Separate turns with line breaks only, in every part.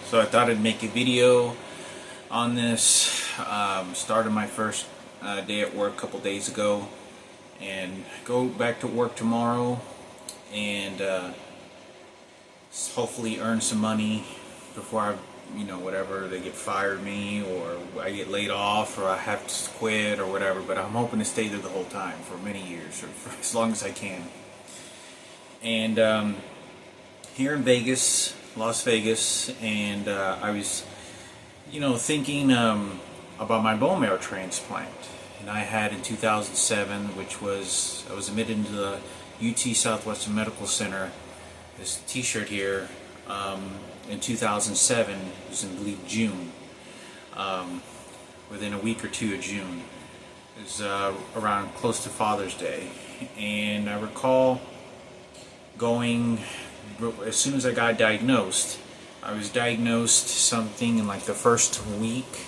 So I thought I'd make a video on this. Started my first day at work a couple days ago, and go back to work tomorrow, and hopefully earn some money before whatever, they get fired me, or I get laid off, or I have to quit, or whatever. But I'm hoping to stay there the whole time for many years, or for as long as I can. And here in Vegas, Las Vegas, and I was, thinking about my bone marrow transplant. And I had in 2007, I was admitted into the UT Southwestern Medical Center. This T-shirt here, in 2007, it was in, I believe, June, within a week or two of June. It was around close to Father's Day, and I recall going, as soon as I got diagnosed. I was diagnosed something in like the first week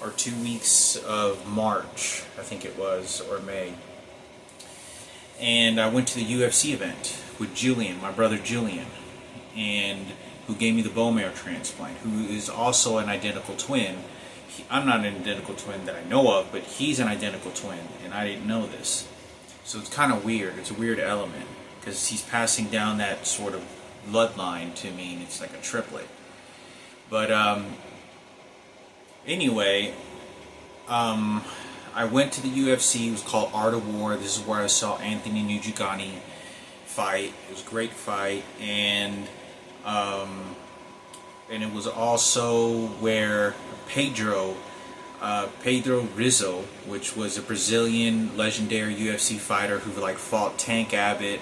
or 2 weeks of March, I think it was, or May. And I went to the UFC event with Julian, my brother Julian, and who gave me the bone marrow transplant, who is also an identical twin. I'm not an identical twin that I know of, but he's an identical twin, and I didn't know this. So it's kind of weird. It's a weird element, because he's passing down that sort of bloodline to me, and it's like a triplet. But anyway, I went to the UFC. It was called Art of War. This is where I saw Anthony Njoku fight. It was a great fight, and it was also where Pedro Rizzo, which was a Brazilian legendary UFC fighter who fought Tank Abbott,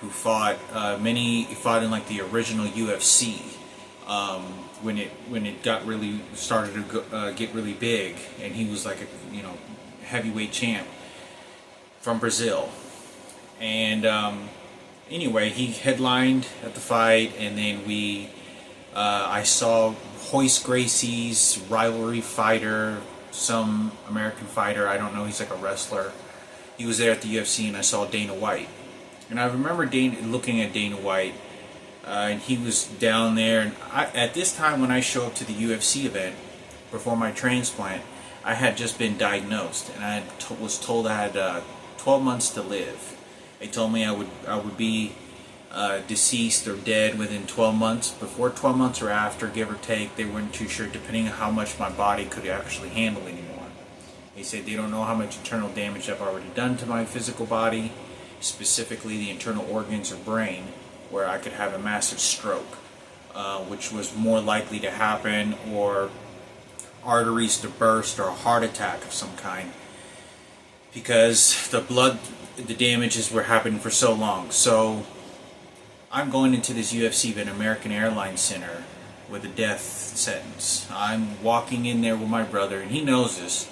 who fought fought in like the original UFC when it got really started to get really big, and he was like a heavyweight champ from Brazil. And anyway, he headlined at the fight, and then I saw Royce Gracie's rivalry fighter, some American fighter, I don't know, he's like a wrestler. He was there at the UFC, and I saw Dana White. And I remember looking at Dana White, and he was down there. And at this time, when I showed up to the UFC event before my transplant, I had just been diagnosed, and I was told I had 12 months to live. They told me I would be deceased or dead within 12 months. Before 12 months or after, give or take, they weren't too sure, depending on how much my body could actually handle anymore. They said they don't know how much internal damage I've already done to my physical body, specifically the internal organs or brain, where I could have a massive stroke, which was more likely to happen, or arteries to burst, or a heart attack of some kind, because the damages were happening for so long. So I'm going into this UFC event, American Airlines Center, with a death sentence. I'm walking in there with my brother, and he knows this.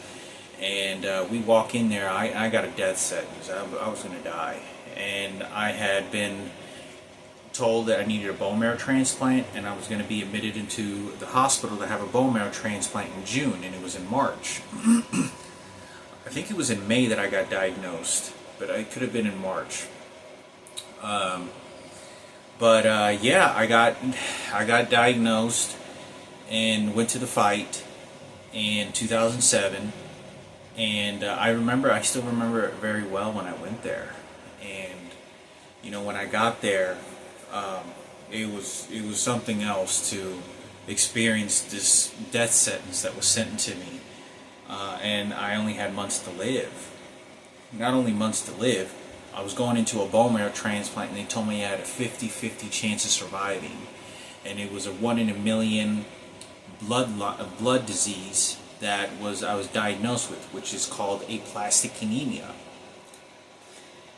And we walk in there. I got a death sentence. I was going to die, and I had been told that I needed a bone marrow transplant, and I was going to be admitted into the hospital to have a bone marrow transplant in June, and it was in March. I think it was in May that I got diagnosed, but it could have been in March. Yeah, I got diagnosed and went to the fight in 2007. And I still remember it very well when I went there. And when I got there, it was something else to experience this death sentence that was sentenced to me. And I only had months to live. Not only months to live, I was going into a bone marrow transplant, and they told me I had a 50-50 chance of surviving. And it was a 1 in a million blood disease that I was diagnosed with, which is called aplastic anemia.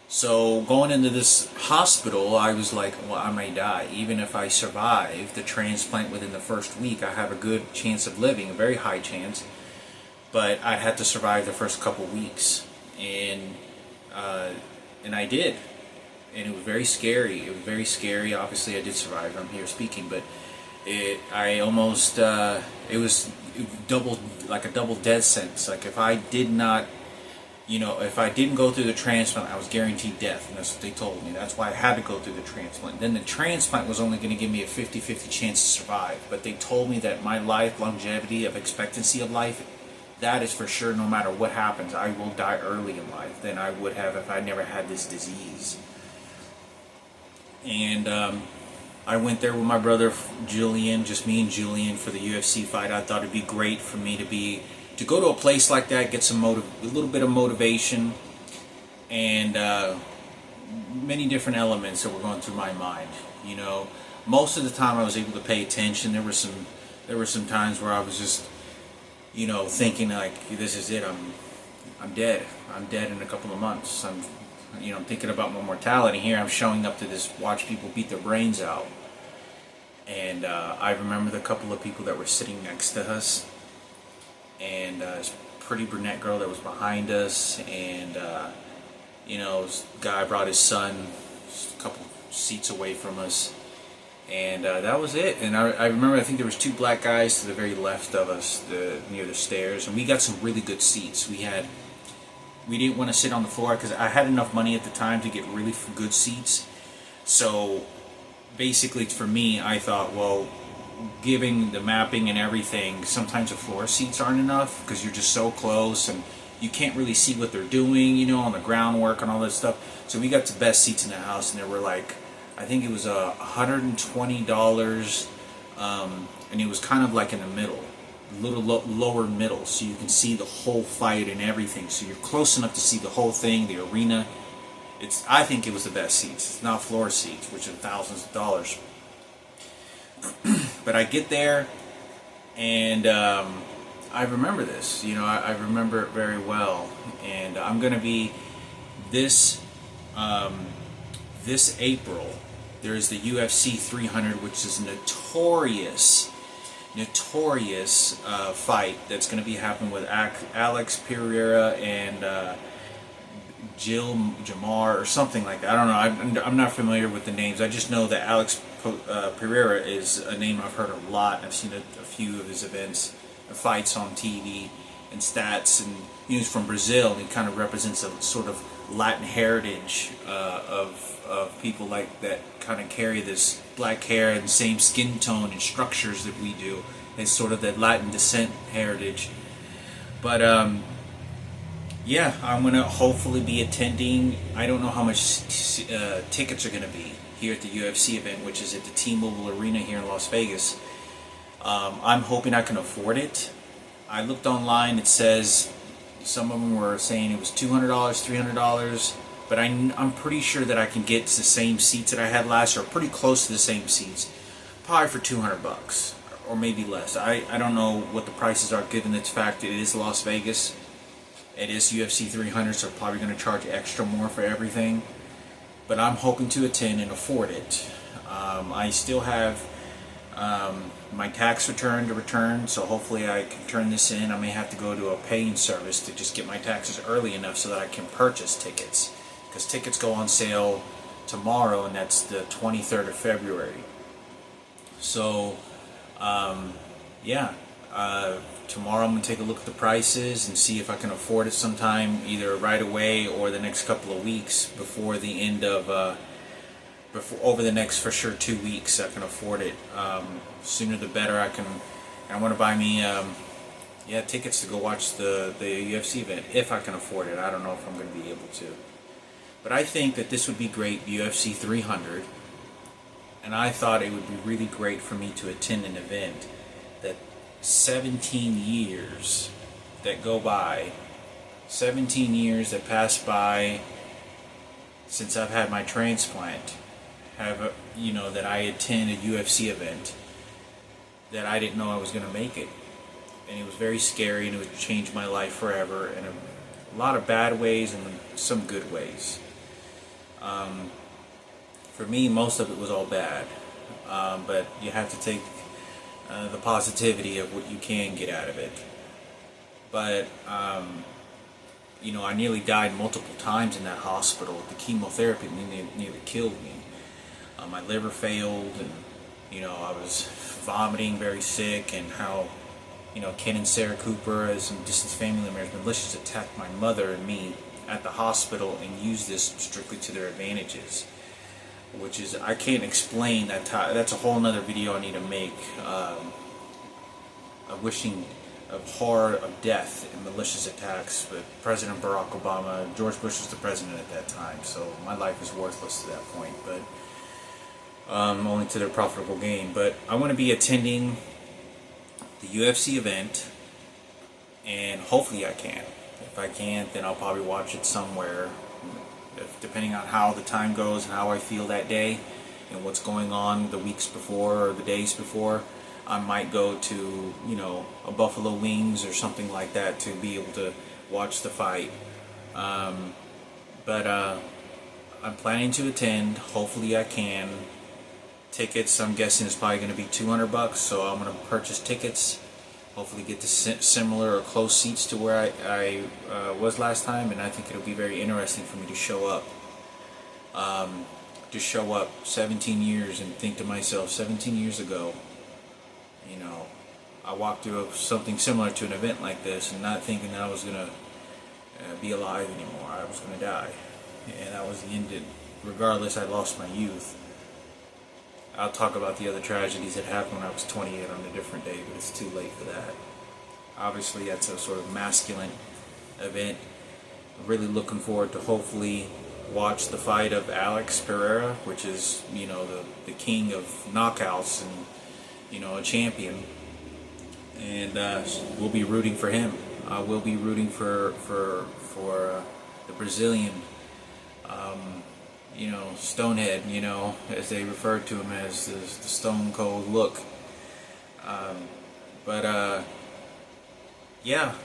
So going into this hospital, I was like, well, I may die. Even if I survive the transplant within the first week, I have a good chance of living, a very high chance. But I had to survive the first couple weeks, and I did. And it was very scary. It was very scary. Obviously, I did survive. I'm here speaking, but it was like a double death sentence. Like if I did not, if I didn't go through the transplant, I was guaranteed death, and that's what they told me. That's why I had to go through the transplant. Then the transplant was only going to give me a 50-50 chance to survive, but they told me that my life, longevity of expectancy of life, that is for sure. No matter what happens, I will die early in life than I would have if I never had this disease. And I went there with my brother Julian, just me and Julian, for the UFC fight. I thought it'd be great for me to go to a place like that, get a little bit of motivation, and many different elements that were going through my mind. Most of the time I was able to pay attention. There were some times where I was just, thinking like, this is it. I'm dead. I'm dead in a couple of months. I'm thinking about my mortality. Here I'm showing up to watch people beat their brains out. And I remember the couple of people that were sitting next to us, and this pretty brunette girl that was behind us, and this guy brought his son a couple seats away from us, and that was it. And I remember, I think there was two black guys to the very left of us, near the stairs, and we got some really good seats. We didn't want to sit on the floor because I had enough money at the time to get really good seats. So basically, for me, I thought, well, giving the mapping and everything, sometimes the floor seats aren't enough because you're just so close and you can't really see what they're doing, on the groundwork and all that stuff. So we got the best seats in the house, and there were like, I think it was $120, and it was kind of like in the middle, a little lower middle, so you can see the whole fight and everything. So you're close enough to see the whole thing, the arena. I think it was the best seats. It's not floor seats, which are thousands of dollars. But I get there, and I remember this. I remember it very well. And I'm going to be this April. There is the UFC 300, which is a notorious fight that's going to be happening with Alex Pereira and Jill Jamar or something like that. I don't know. I'm not familiar with the names. I just know that Alex Pereira is a name I've heard a lot. I've seen a few of his events, fights on TV and stats, and he's from Brazil. And he kind of represents a sort of Latin heritage of people like that, kind of carry this black hair and same skin tone and structures that we do. It's sort of that Latin descent heritage. But yeah, I'm going to hopefully be attending. I don't know how much tickets are going to be here at the UFC event, which is at the T-Mobile Arena here in Las Vegas. I'm hoping I can afford it. I looked online. It says some of them were saying it was $200, $300, but I'm pretty sure that I can get the same seats that I had last year, or pretty close to the same seats, probably for $200 or maybe less. I don't know what the prices are, given the fact it is Las Vegas. It is UFC 300, so probably going to charge extra more for everything. But I'm hoping to attend and afford it. I still have my tax return to return, so hopefully I can turn this in. I may have to go to a paying service to just get my taxes early enough so that I can purchase tickets. Because tickets go on sale tomorrow, and that's the 23rd of February. So, yeah. Tomorrow I'm going to take a look at the prices and see if I can afford it sometime, either right away or the next couple of weeks before the end of, over the next, for sure, 2 weeks I can afford it. Sooner the better. I want to buy me, tickets to go watch the UFC event, if I can afford it. I don't know if I'm going to be able to. But I think that this would be great, UFC 300, and I thought it would be really great for me to attend an event that 17 years that go by, 17 years that pass by since I've had my transplant, that I attend a UFC event that I didn't know I was going to make it. And it was very scary, and it would change my life forever in a lot of bad ways and some good ways. For me, most of it was all bad, but you have to take the positivity of what you can get out of it. But I nearly died multiple times in that hospital. The chemotherapy nearly killed me. My liver failed, and I was vomiting, very sick, and how Ken and Sarah Cooper, as some distant family members, malicious attacked my mother and me at the hospital and use this strictly to their advantages, which is, I can't explain that. That's a whole nother video I need to make. Of wishing of horror of death and malicious attacks. But President Barack Obama, George Bush was the president at that time, so my life is worthless to that point. But only to their profitable gain. But I want to be attending the UFC event, and hopefully I can. If I can't, then I'll probably watch it somewhere, depending on how the time goes and how I feel that day and what's going on the weeks before or the days before. I might go to, you know, a Buffalo Wings or something like that to be able to watch the fight. But I'm planning to attend. Hopefully I can. Tickets, I'm guessing, is probably going to be $200, so I'm going to purchase tickets. Hopefully get to similar or close seats to where I was last time, and I think it'll be very interesting for me to show up. 17 years and think to myself, 17 years ago, you know, I walked through something similar to an event like this and not thinking that I was going to be alive anymore. I was going to die. And that was the end. Regardless, I lost my youth. I'll talk about the other tragedies that happened when I was 28 on a different day, but it's too late for that. Obviously, that's a sort of masculine event. I'm really looking forward to hopefully watch the fight of Alex Pereira, which is, you know, the king of knockouts and, you know, a champion. And we'll be rooting for him. We'll be rooting for the Brazilian. You know, Stonehead, you know, as they referred to him as the Stone Cold Look. Yeah,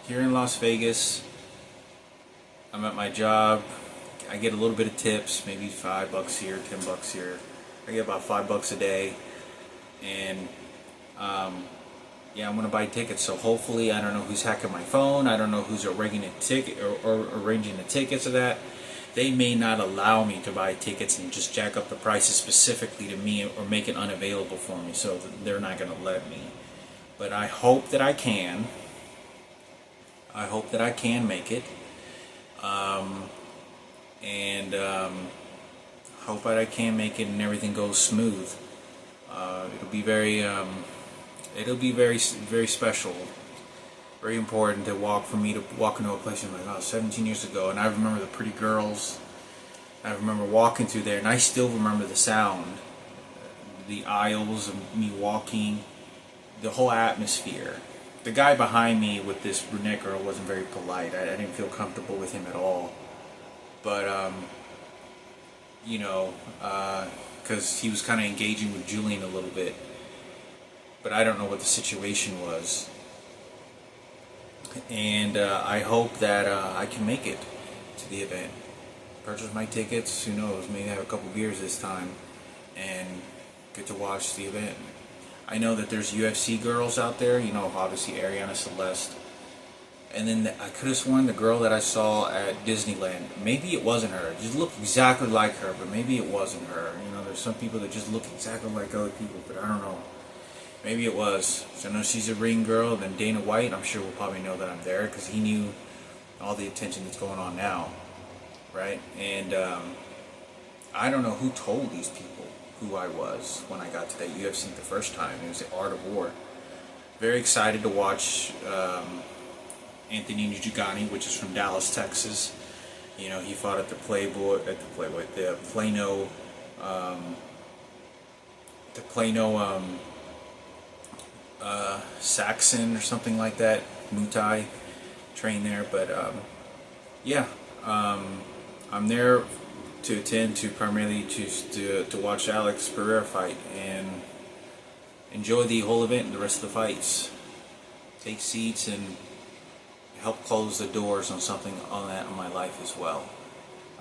here in Las Vegas, I'm at my job. I get a little bit of tips, maybe $5 here, $10 here. I get about $5 a day, and yeah, I'm gonna buy tickets. So hopefully, I don't know who's hacking my phone. I don't know who's arranging a ticket or arranging the tickets of that. They may not allow me to buy tickets and just jack up the prices specifically to me or make it unavailable for me, so they're not going to let me. But I hope that I can. I hope that I can make it. Hope that I can make it and everything goes smooth. It'll be very very special. Very important for me to walk into a place and I'm like, oh, 17 years ago, and I remember the pretty girls. I remember walking through there, and I still remember the sound, the aisles of me walking, the whole atmosphere. The guy behind me with this brunette girl wasn't very polite. I didn't feel comfortable with him at all. But you know, because he was kind of engaging with Julian a little bit, but I don't know what the situation was. And I hope that I can make it to the event. Purchase my tickets, who knows, maybe have a couple beers this time and get to watch the event. I know that there's UFC girls out there, you know, obviously Ariana Celeste. And then I could have sworn the girl that I saw at Disneyland, maybe it wasn't her. It just looked exactly like her, but maybe it wasn't her. You know, there's some people that just look exactly like other people, but I don't know. Maybe it was. So I know she's a ring girl. Then Dana White, I'm sure will probably know that I'm there because he knew all the attention that's going on now, right? And I don't know who told these people who I was when I got to that UFC the first time. It was the Art of War. Very excited to watch Anthony Njoku, which is from Dallas, Texas. You know, he fought at the Plano Saxon or something like that, Muay Thai, trained there. But yeah, I'm there to attend to primarily to watch Alex Pereira fight and enjoy the whole event and the rest of the fights. Take seats and help close the doors on something on my life as well.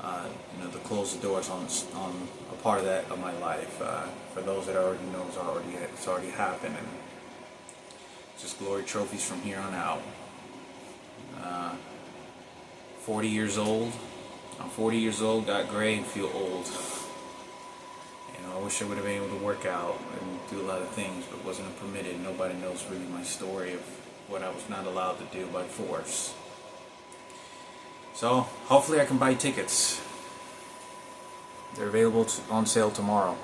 You know, to close the doors on a part of that of my life. For those that already know, it's already happened, and just glory trophies from here on out. 40 years old. I'm 40 years old, got gray, and feel old. You know, I wish I would have been able to work out and do a lot of things, but wasn't permitted. Nobody knows really my story of what I was not allowed to do by force. So hopefully I can buy tickets. They're available on sale tomorrow.